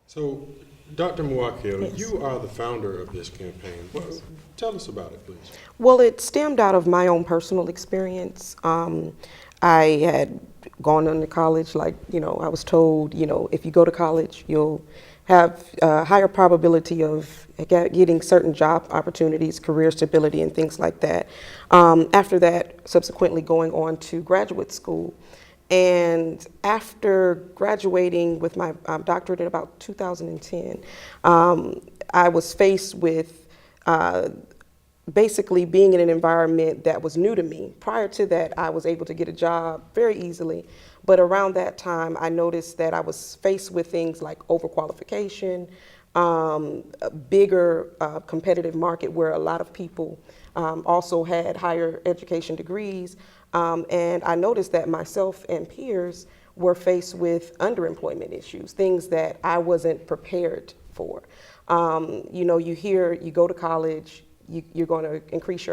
So, Dr. Muakil, Yes. you are the founder of this campaign. Well, Yes. tell us about it, please. Well, it stemmed out of my own personal experience. I had gone on to college, like, I was told, if you go to college, you'll have a higher probability of getting certain job opportunities, career stability, and things like that. After that, subsequently going on to graduate school. And after graduating with my doctorate in about 2010, I was faced with basically being in an environment that was new to me. Prior to that, I was able to get a job very easily. But around that time, I noticed that I was faced with things like overqualification, a bigger competitive market where a lot of people also had higher education degrees. And I noticed that myself and peers were faced with underemployment issues, things that I wasn't prepared for. You go to college, you're going to increase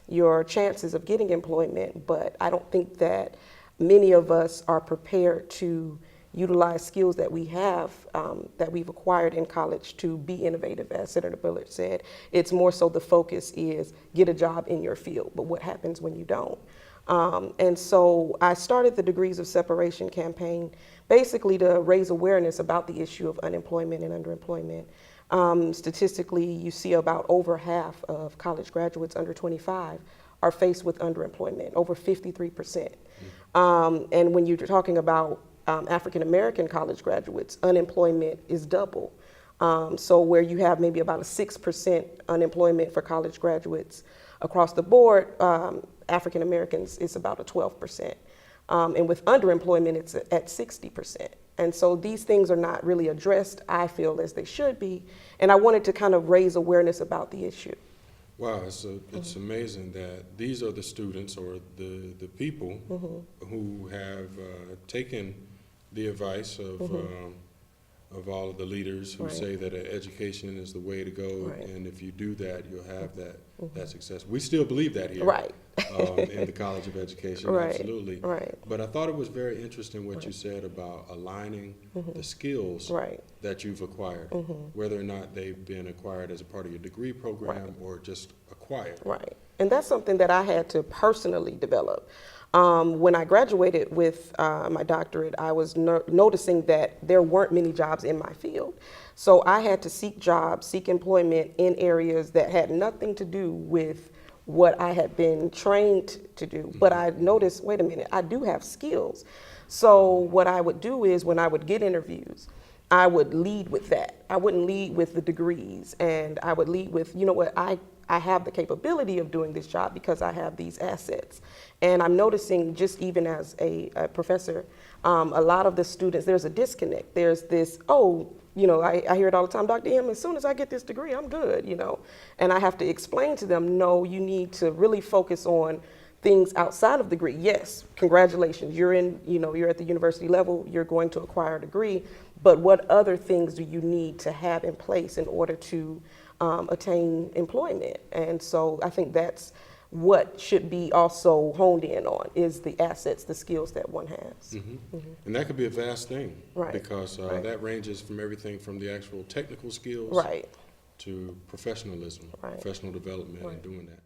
your chances of getting employment, but I don't think that many of us are prepared to utilize skills that we have, that we've acquired in college to be innovative, as Senator Bullard said. It's more so the focus is get a job in your field, but what happens when you don't? And so I started the Degrees of Separation campaign basically to raise awareness about the issue of unemployment and underemployment. Statistically, you see about over half of college graduates under 25 are faced with underemployment, over 53%. And when you're talking about African American college graduates, unemployment is double. So where you have maybe about a 6% unemployment for college graduates across the board, African Americans is about a 12%. And with underemployment, it's at 60%. And so these things are not really addressed, I feel, as they should be. And I wanted to kind of raise awareness about the issue. Wow, it's amazing that these are the students or the people who have taken the advice of all of the leaders who say that education is the way to go, and if you do that, you'll have that success. We still believe that here, in the College of Education, absolutely. But I thought it was very interesting what you said about aligning the skills that you've acquired, whether or not they've been acquired as a part of your degree program or just acquired. And that's something that I had to personally develop. When I graduated with my doctorate, I was noticing that there weren't many jobs in my field. So I had to seek jobs, seek employment in areas that had nothing to do with what I had been trained to do. But I noticed, wait a minute, I do have skills. So what I would do is when I would get interviews, I would lead with that. I wouldn't lead with the degrees, and I would lead with, I have the capability of doing this job because I have these assets. And I'm noticing, just even as a professor, a lot of the students, there's a disconnect. There's this, I hear it all the time, Dr. M, as soon as I get this degree, I'm good, And I have to explain to them, no, you need to really focus on things outside of the degree. Yes, congratulations, you're at the university level, you're going to acquire a degree, but what other things do you need to have in place in order to attain employment? And so I think that's what should be also honed in on, is the assets, the skills that one has. And that could be a vast thing, because that ranges from everything from the actual technical skills to professionalism, professional development, and doing that.